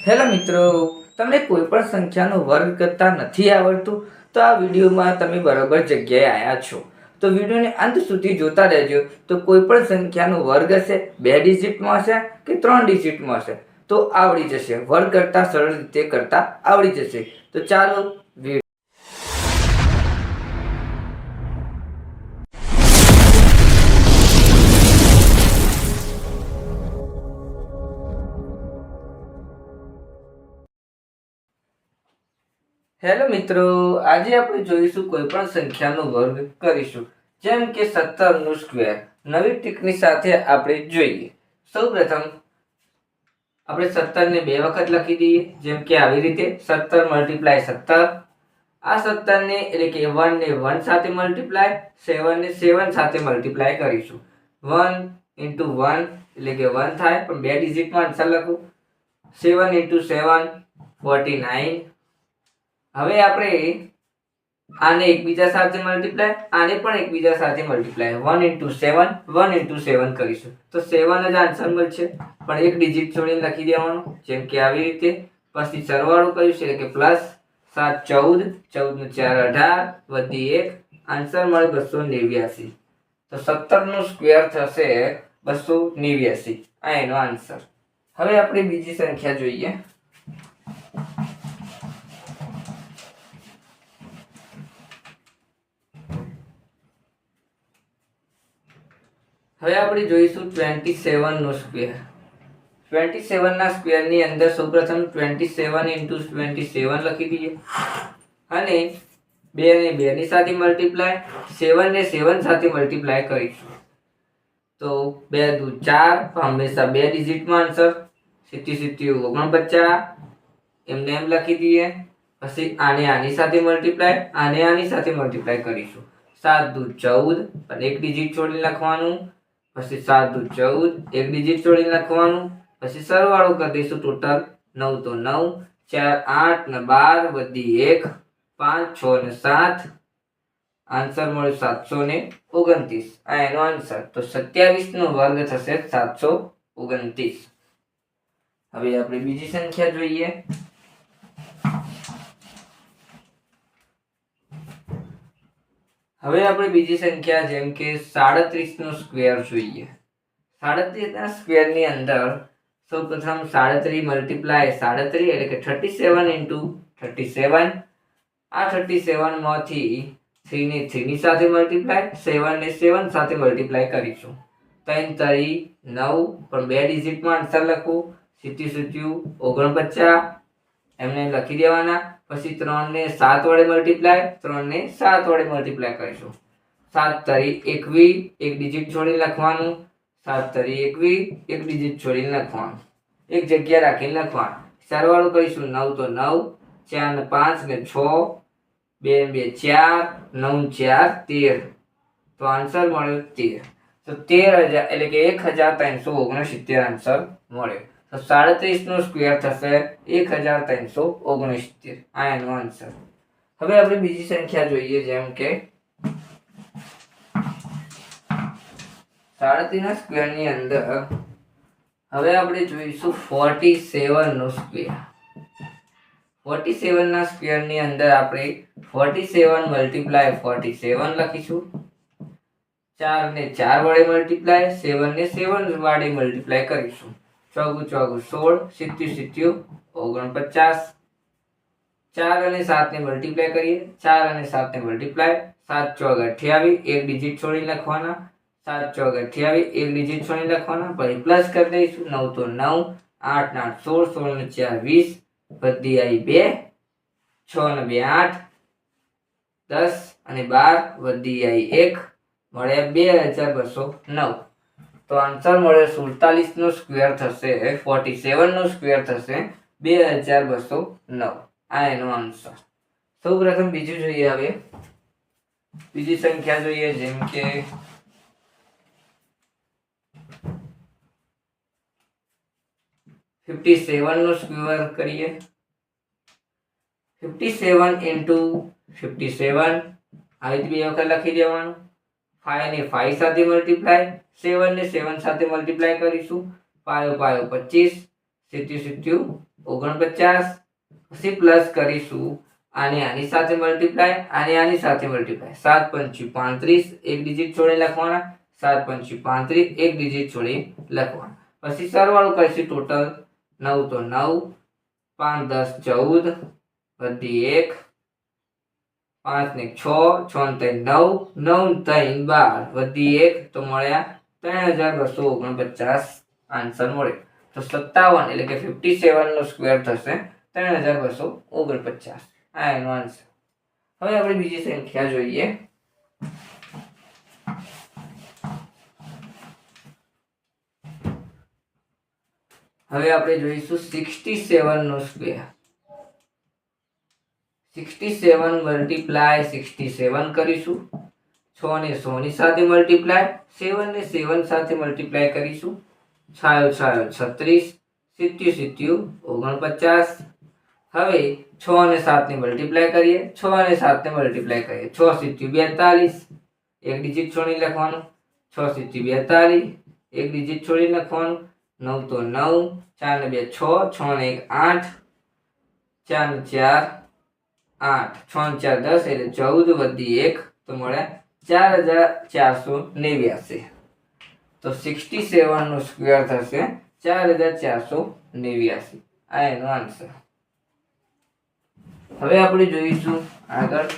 Hello મિત્રો, તમને કોઈ પણ સંખ્યાનો વર્ગ કરતા નથી આવડતું તો આ વિડીયોમાં તમે બરાબર જગ્યાએ આવ્યા છો. તો વિડીયોને અંત સુધી જોતા રહેજો. તો કોઈ પણ સંખ્યાનો વર્ગ હશે, 2 ડિજિટમાં હશે કે 3 ડિજિટમાં હશે તો આવડી જશે. વર્ગ કરતા સરળ રીતે કરતા આવડી જશે. તો ચાલો હેલો મિત્રો, આજે આપણે જોઈશું કોઈ પણ સંખ્યાનો વર્ગ કરીશું, જેમ કે 17 નો સ્ક્વેર. નવી ટેકનિક સાથે આપણે જોઈએ. સૌપ્રથમ આપણે 17 ને 2 વખત લખી દઈએ, જેમ કે આવી રીતે 17 × 17. આ 17 ને એટલે કે 1 ને 1 સાથે મલ્ટીપ્લાય, 7 ને 7 સાથે મલ્ટીપ્લાય કરીશું. 1 × 1 એટલે કે 1 થાય, પણ 2 ડિજિટમાં આન્સર લખું. 7 × 7 49. હવે આપણે આને એકબીજા સાથે મલ્ટીપ્લાય, આને પણ એકબીજા સાથે મલ્ટીપ્લાય, 1 × 7 1 × 7 કરીશું તો 7 જ આન્સર મળશે, પણ એક ડિજિટ છોડીને લખી દેવાનું, જેમ કે આવી રીતે. પછી સરવાળો કરીશું એટલે કે પ્લસ 7 14, 14 ને 4 18 વધી 1, આન્સર મળે 289. તો 17 નો સ્ક્વેર થશે 289. આ એનો આન્સર. હવે આપણે બીજી સંખ્યા જોઈએ. હવે આપણે જોઈશું 27 નો સ્ક્વેર. 27 ના સ્ક્વેર ની અંદર સૌપ્રથમ 27 × 27 લખી દઈએ, અને 2 ને 2 ની સાથે મલ્ટીપ્લાય, 7 ને 7 સાથે મલ્ટીપ્લાય કરીશું તો 2 દુ 4, હંમેશા 2 ડિજિટમાં આન્સર. 7 49 એમને એમ લખી દઈએ. પછી આને આની સાથે મલ્ટીપ્લાય, આને આની સાથે મલ્ટીપ્લાય કરીશું. 7 દુ 14, પણ એક ડિજિટ છોડીને લખવાનું. પછી 7 દુ 14, એક ડિજિટ છોડીને લખવાનું. પછી સરવાળો કરી દઈશું. ટોટલ 9 તો 9, 4 8 ને 12 વધી 1, 5 6 ને 7, આન્સર મળ્યો 729. આ એનો આન્સર. તો 27 નો વર્ગ થશે 729. હવે આપણે બીજી સંખ્યા જોઈએ. હવે આપણે બીજી સંખ્યા જેમ કે 37 નો સ્ક્વેર જોઈએ. 37 ના સ્ક્વેર ની અંદર સૌપ્રથમ 37 મલ્ટીપ્લાય 37 એટલે કે 37 × 37. આ 37 માંથી 3 ને 3 ની સાથે મલ્ટીપ્લાય, 7 ને 7 સાથે મલ્ટીપ્લાય કરીશું. 3 તરી 9, પણ 2 ડિજિટમાં આન્સર લખું. 7 49 એમને લખી દેવાના. પછી 3 ને 7 વડે મલ્ટીપ્લાય, 3 ને 7 વડે મલ્ટીપ્લાય કરીશું. 7 તરી 21, એક ડિજિટ છોડીને લખવાનું. 7 તરી 21, એક ડિજિટ છોડીને લખવાનું, એક જગ્યા રાખીને લખવાનું. સરવાળો કરીશું. 9 તો 9, 4 ને 5 ને 6, 2 ને 2 4, 9 4 13. તો આન્સર મળ્યો 13. તો 13,000 એટલે કે 1369 આન્સર મળ્યો. તો 37 નો સ્ક્વેર થશે 1369. આ એનો આન્સર. હવે આપણે બીજી સંખ્યા જોઈએ, જેમ કે 37 ના સ્ક્વેર ની અંદર હવે આપણે જોઈશું 47 નો સ્ક્વેર. 47 ના સ્ક્વેર ની અંદર આપણે 47 × 47 લખીશું. 4 ને 4 વડે મલ્ટીપ્લાય, 7 ને 7 વડે મલ્ટીપ્લાય કરીશું. 4 4 16, 7 49. 4 અને 7 ને મલ્ટીપ્લાય કરીએ. 4 અને 7 ને મલ્ટીપ્લાય, 7 4 28, એક ડિજિટ છોડીને લખવાના. 7 4 28, એક ડિજિટ છોડીને લખવાના. પછી પ્લસ કરી દઈશું. 9 તો 9, 8 8 16, 16 ને 4 20, વધી આવી 2, 6 ને 2 8, 10 અને 12 વધી આવી 1, મળ્યા 2209. તો આન્સર મળે 47 નો સ્ક્વેર થશે 47 નો સ્ક્વેર થશે 2209. આ એનો આન્સર. સૌપ્રથમ બીજું જોઈએ. હવે બીજી સંખ્યા જોઈએ, જેમ કે 57 નો સ્ક્વેર કરીએ. 57 × 57 આવી બે વખત લખી દેવાનું. 5 ને 5 સાથે મલ્ટીપ્લાય, 7 ને 7 સાથે મલ્ટીપ્લાય કરીશું. 5 5 25, 7 7 49, પછી પ્લસ કરીશું આને આની સાથે મલ્ટીપ્લાય, આને આની સાથે મલ્ટીપ્લાય, 7 પંચું 35, એક ડિજિટ છોડી લખવાના, 7 પંચું 35, એક ડિજિટ છોડી લખવાના. પછી સરવાળો કરીશું ટોટલ 9 તો 9, 5 10 14, વધી 1, 5 ને 6, 6 ને 3 9, 9 3 12, વધી 1 તો મળ્યા 3249 આન્સર મળ્યો. તો 57 એટલે કે 57 નો સ્ક્વેર થશે 3249. આ એનો આન્સર. હવે આપણે બીજી સંખ્યા જોઈએ. હવે આપણે જોઈશું 67 નો સ્ક્વેર. 67 મલ્ટીપ્લાય 67 કરીશું. 6 ને 100 ની સાથે મલ્ટીપ્લાય, 7 ને 7 સાથે મલ્ટીપ્લાય કરીશું. 6 36, 77 49. હવે 6 અને 7 ને મલ્ટીપ્લાય કરીએ, 6 અને 7 ને મલ્ટીપ્લાય કરીએ, 6 7 42, એક ડિજિટ છોડી લખવાનું, 6 7 42, એક ડિજિટ છોડી લખવાનું, 9 તો 9, 4 ને 2 6, 6 ને 1 8, 4 ને 4 8, 6 ને 4 10 એટલે 14, વધી 1 તો મળ્યા 4489. તો 67 નો સ્ક્વેર થશે 4489. આ એનો આન્સર. હવે આપણે જોઈશું આગળ.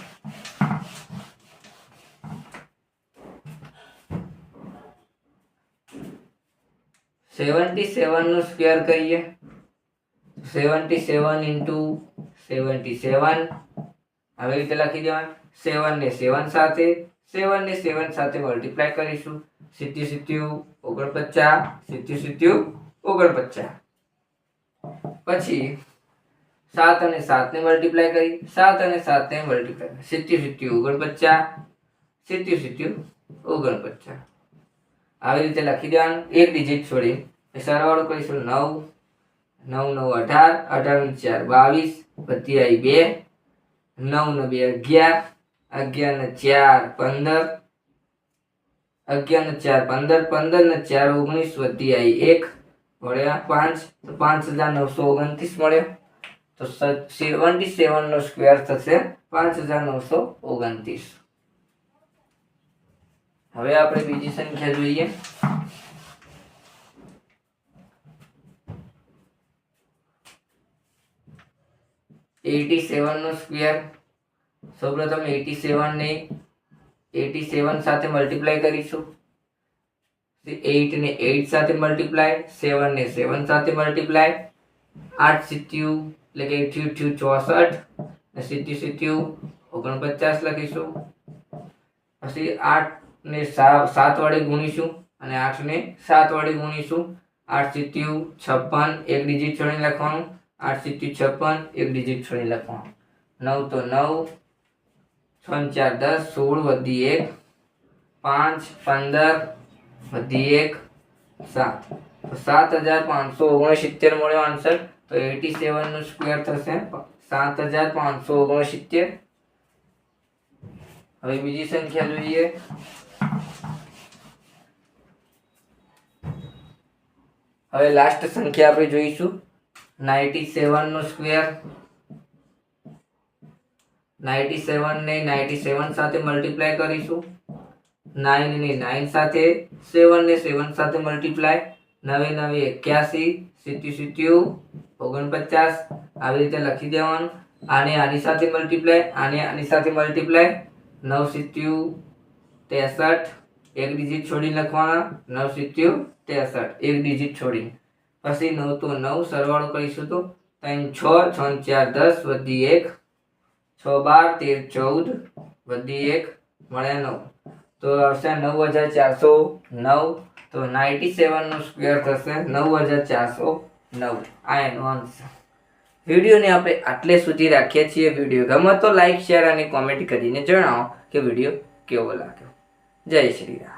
સેવન નો સ્ક્વેર કરીએ. 77 into 77 આવી રીતે લખી દેવાનું. 7 ને 7 સાથે, 7 ને 7 સાથે મલ્ટીપ્લાય કરીશું. 77 49, 77 49. પછી 7 અને 7 ને મલ્ટીપ્લાય કરી, 7 અને 7 ને મલ્ટીપ્લાય, 77 49, 77 49. આવી રીતે લખી દેવાનું એક ડિજિટ છોડી. સરવાળો કરીશું 9, 9 9 18, 18 ને 4 22, વધી આવી 2, 9 ને 2 11, 11 ને 4 15, 11 ને 4 15, 15 ને 4 19, વધી આવી 1 મળ્યા 5 તો 5929 મળ્યો. તો 77 નો સ્ક્વેર થશે 5929. હવે આપણે બીજી સંખ્યા જોઈએ. નો સ્ક્વેર. સૌપ્રથમ 87 ને 87 સાથે મલ્ટીપ્લાય કરીશું. 8 ને 8 સાથે મલ્ટીપ્લાય, 7 ને 7 સાથે મલ્ટીપ્લાય, 8 સીત્યું એટલે કે 8 64 ને 77 49 લખીશું. પછી 8 ને 7 વડે ગુણીશું અને 8 ને 7 વડે ગુણીશું. 8 સીત્યું 56, એક ડિજિટ છોડી લખવાનું, 8 સીત્યું 56, એક ડિજિટ છોડી લખવાનું. 9 તો 9, 6 4 10, 16, વધી 1, 5 15, વધી 1 7. તો 7569 મળ્યો આન્સર. તો 87 નો સ્ક્વેર થશે 7569. હવે બીજી સંખ્યા જોઈએ. હવે લાસ્ટ સંખ્યા આપણે જોઈશું 97 નો સ્ક્વેર. 97 ને 97 સાથે મલ્ટીપ્લાય કરીશું. 9 ને 9 સાથે, 7 ને 7 સાથે મલ્ટીપ્લાય, 9 9 81, 77 49. આવી રીતે લખી દેવાનું. આને આની સાથે મલ્ટીપ્લાય, આને આની સાથે મલ્ટીપ્લાય, 9 77 63, એક ડિજિટ છોડી લખવાના, 9 77 63, એક ડિજિટ છોડી. પછી 9 તો 9, સરવાળો કરીશું તો 3 6, 6 4 10, વધી 1, 6 12 13 14, વધી 1 મળ્યા 9. તો આવશે 9409. તો 97 નો સ્ક્વેર થશે 9409. આ એનો આન્સર. વિડીયોને આપણે આટલે સુધી રાખીએ છીએ. વિડીયો ગમે તો લાઈક શેર અને કોમેન્ટ કરીને જણાવો કે વિડીયો કેવો લાગ્યો. જય શ્રી રામ.